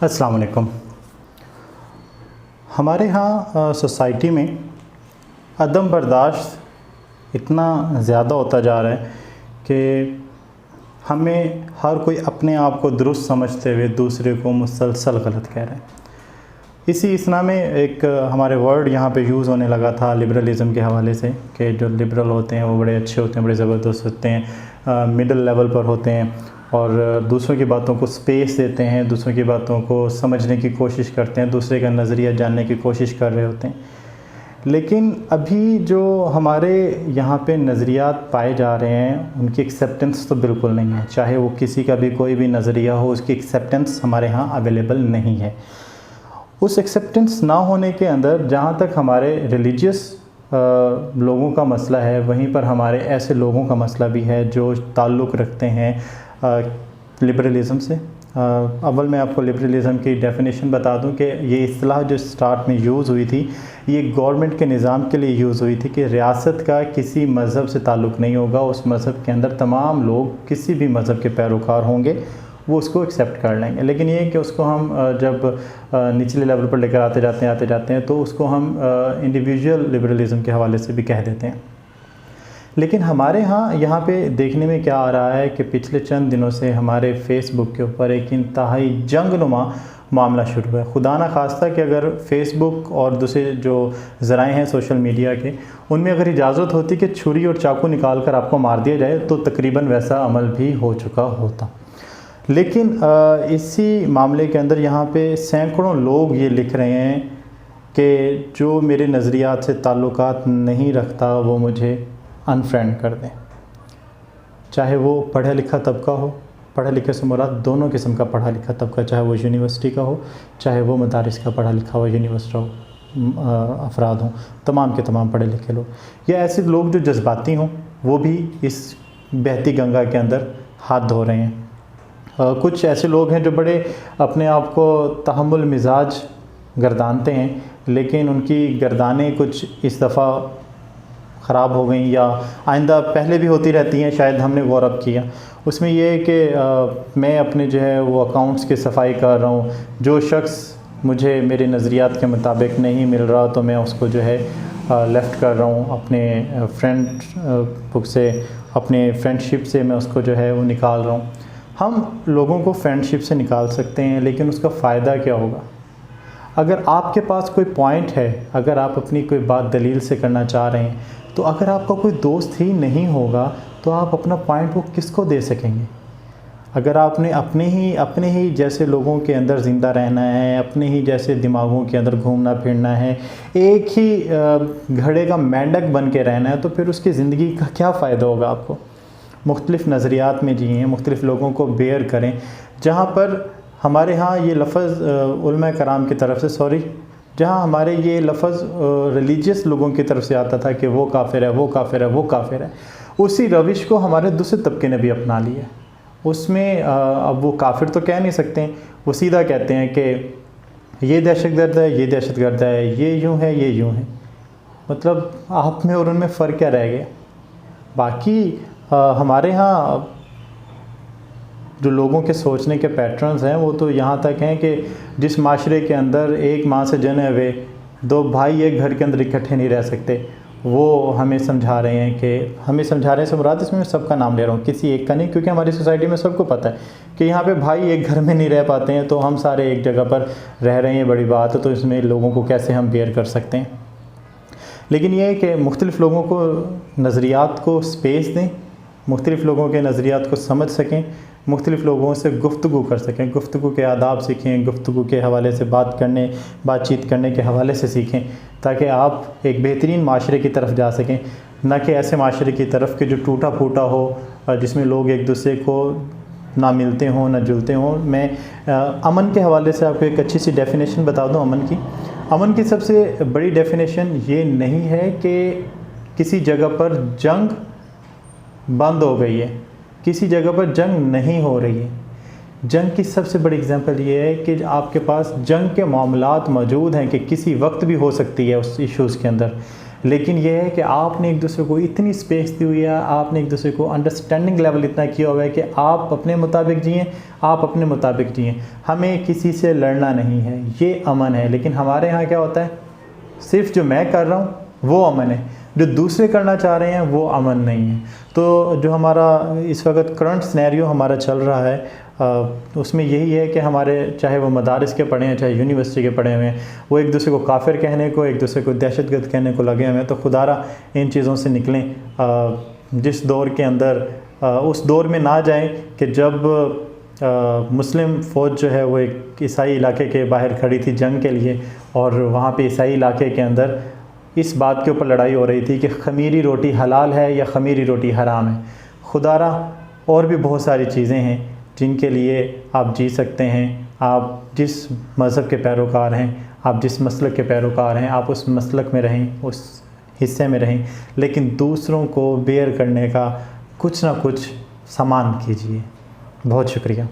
अस्सलाम वालेकुम। हमारे यहाँ सोसाइटी में अदम बर्दाश्त इतना ज़्यादा होता जा रहा है कि हमें हर कोई अपने आप को दुरुस्त समझते हुए दूसरे को मुसलसल गलत कह रहे हैं। इसी इसना में एक हमारे वर्ड यहाँ पे यूज़ होने लगा था लिबरलिज़म के हवाले से कि जो लिबरल होते हैं वो बड़े अच्छे होते हैं, बड़े ज़बरदस्त होते हैं, मिडल लेवल पर होते हैं और दूसरों की बातों को स्पेस देते हैं, दूसरों की बातों को समझने की कोशिश करते हैं, दूसरे का नज़रिया जानने की कोशिश कर रहे होते हैं। लेकिन अभी जो हमारे यहाँ पे नज़रियात पाए जा रहे हैं उनकी एक्सेप्टेंस तो बिल्कुल नहीं है। चाहे वो किसी का भी कोई भी नज़रिया हो, उसकी एक्सेप्टेंस हमारे यहाँ अवेलेबल नहीं है। उस एक्सेप्टेंस ना होने के अंदर जहाँ तक हमारे रिलीजियस लोगों का मसला है, वहीं पर हमारे ऐसे लोगों का मसला भी है जो ताल्लुक़ रखते हैं लिबरलिज़म से। अव्वल मैं आपको लिबरलिज़म की डेफिनेशन बता दूं कि ये इस्तिलाह जो स्टार्ट में यूज़ हुई थी ये गवर्नमेंट के निज़ाम के लिए यूज़ हुई थी कि रियासत का किसी मज़हब से ताल्लुक़ नहीं होगा, उस मज़हब के अंदर तमाम लोग किसी भी मज़हब के पैरोकार होंगे वो उसको एक्सेप्ट कर लेंगे। लेकिन ये कि उसको हम जब निचले लेवल पर लेकर आते जाते हैं तो उसको हम इंडिविजुअल लिबरलिज़म के हवाले से भी कह देते हैं। लेकिन हमारे यहाँ पे देखने में क्या आ रहा है कि पिछले चंद दिनों से हमारे फेसबुक के ऊपर एक इंतहाई जंगनुमा मामला शुरू हुआ है। खुदा ना खास्ता कि अगर फेसबुक और दूसरे जो ज़राए हैं सोशल मीडिया के, उनमें अगर इजाज़त होती कि छुरी और चाकू निकाल कर आपको मार दिया जाए तो तकरीबन वैसा अमल भी हो चुका होता। लेकिन इसी मामले के अंदर यहाँ पे सैकड़ों लोग ये लिख रहे हैं कि जो मेरे नज़रियात से ताल्लुकात नहीं रखता वो मुझे अनफ्रेंड कर दें। चाहे वो पढ़ा लिखा तबका हो, पढ़ा लिखे से मुराद दोनों किस्म का पढ़ा लिखा तबका, चाहे वो यूनिवर्सिटी का हो, चाहे वो मदारिस का पढ़ा लिखा हो, यूनिवर्सिटी अफराद हों, तमाम के तमाम पढ़े लिखे लोग या ऐसे लोग जो जज्बाती हों वो भी इस बहती गंगा के अंदर हाथ धो रहे हैं। कुछ ऐसे लोग हैं जो बड़े अपने आप को तहम्मुल मिजाज गर्दानते हैं, लेकिन उनकी गर्दानें कुछ इस दफ़ा ख़राब हो गई या आइंदा पहले भी होती रहती हैं, शायद हमने गौर अब किया। उसमें ये है कि मैं अपने जो है वो अकाउंट्स की सफाई कर रहा हूँ, जो शख्स मुझे मेरे नज़रियात के मुताबिक नहीं मिल रहा तो मैं उसको जो है लेफ़्ट कर रहा हूँ, अपने फ्रेंड बुक से, अपने फ्रेंडशिप से मैं उसको जो है वो निकाल रहा हूँ। हम लोगों को फ्रेंडशिप से निकाल सकते हैं, लेकिन उसका फ़ायदा क्या होगा? अगर आपके पास कोई पॉइंट है, अगर आप अपनी कोई बात दलील से करना चाह रहे हैं, तो अगर आपका कोई दोस्त ही नहीं होगा तो आप अपना पॉइंट वो किसको दे सकेंगे? अगर आपने अपने ही जैसे लोगों के अंदर ज़िंदा रहना है, अपने ही जैसे दिमागों के अंदर घूमना फिरना है, एक ही घड़े का मेंढक बन के रहना है, तो फिर उसकी ज़िंदगी का क्या फ़ायदा होगा आपको? मुख्तलिफ़ नज़रियात में जिएँ, मुख्तलिफ़ लोगों को बेयर करें। जहाँ पर हमारे यहाँ ये लफ़्ज़ उलमा कराम की तरफ से जहाँ हमारे ये लफ़्ज़ रिलीजियस लोगों की तरफ से आता था कि वो काफिर है, वो काफिर है, वो काफिर है, उसी रविश को हमारे दूसरे तबके ने भी अपना लिया। उसमें अब वो काफिर तो कह नहीं सकते, वो सीधा कहते हैं कि ये दहशतगर्द है, ये दहशतगर्द है, ये यूँ है, ये यूँ है। मतलब आप में और उनमें फ़र्क क्या रह गया? बाकी हमारे यहाँ जो लोगों के सोचने के पैटर्न्स हैं वो तो यहाँ तक हैं कि जिस माशरे के अंदर एक माँ से जने हुए दो भाई एक घर के अंदर इकट्ठे नहीं रह सकते, वो हमें समझा रहे हैं कि हमें समझा रहे हैं से मुराद इसमें मैं सबका नाम ले रहा हूँ, किसी एक का नहीं, क्योंकि हमारी सोसाइटी में सबको पता है कि यहाँ पे भाई एक घर में नहीं रह पाते हैं, तो हम सारे एक जगह पर रह रहे हैं, बड़ी बात है, तो इसमें लोगों को कैसे हम बेयर कर सकते हैं। लेकिन ये है कि मुख्तलिफ़ लोगों को नज़रियात को स्पेस दें, मुख्तलिफ़ लोगों के नज़रियात को समझ सकें, मुख्तलिफ़ लोगों से गुफ्तगू कर सकें, गुफ्तगू के आदाब सीखें, गुफ्तगू के हवाले से बातचीत करने के हवाले से सीखें, ताकि आप एक बेहतरीन माशरे की तरफ जा सकें, ना कि ऐसे माशरे की तरफ कि जो टूटा फूटा हो, जिसमें लोग एक दूसरे को ना मिलते हों, ना जुलते हों। मैं अमन के हवाले से आपको एक अच्छी सी डेफिनेशन बता दूँ अमन की सबसे बड़ी डेफिनेशन ये नहीं है कि किसी जगह पर जंग बंद हो गई है, किसी जगह पर जंग नहीं हो रही है। जंग की सबसे बड़ी एग्जांपल ये है कि आपके पास जंग के मामलात मौजूद हैं कि किसी वक्त भी हो सकती है उस इश्यूज़ के अंदर, لیکن یہ ہے کہ آپ نے ایک دوسرے کو اتنی سپیس دی ہوئی ہے, آپ نے ایک دوسرے کو انڈرسٹینڈنگ لیول اتنا کیا ہوا ہے کہ آپ اپنے مطابق جئیں, آپ اپنے مطابق جئیں, ہمیں کسی سے لڑنا نہیں ہے, یہ امن ہے. لیکن ہمارے ہاں کیا ہوتا ہے, صرف جو میں کر رہا ہوں وہ امن ہے, جو دوسرے کرنا چاہ رہے ہیں وہ امن نہیں ہے. تو جو ہمارا اس وقت کرنٹ سنیریو ہمارا چل رہا ہے اس میں یہی ہے کہ ہمارے چاہے وہ مدارس کے پڑھے ہیں چاہے یونیورسٹی کے پڑھے ہوئے ہیں, وہ ایک دوسرے کو کافر کہنے کو, ایک دوسرے کو دہشت گرد کہنے کو لگے ہوئے ہیں. تو خدا را ان چیزوں سے نکلیں, جس دور کے اندر اس دور میں نہ جائیں کہ جب مسلم فوج جو ہے وہ ایک عیسائی علاقے کے باہر کھڑی تھی جنگ کے لیے, اور وہاں پہ عیسائی علاقے کے اندر اس بات کے اوپر لڑائی ہو رہی تھی کہ خمیری روٹی حلال ہے یا خمیری روٹی حرام ہے. خدا را اور بھی بہت ساری چیزیں ہیں جن کے لیے آپ جی سکتے ہیں. آپ جس مذہب کے پیروکار ہیں, آپ جس مسلک کے پیروکار ہیں, آپ اس مسلک میں رہیں, اس حصے میں رہیں, لیکن دوسروں کو بیئر کرنے کا کچھ نہ کچھ سامان کیجیے. بہت شکریہ.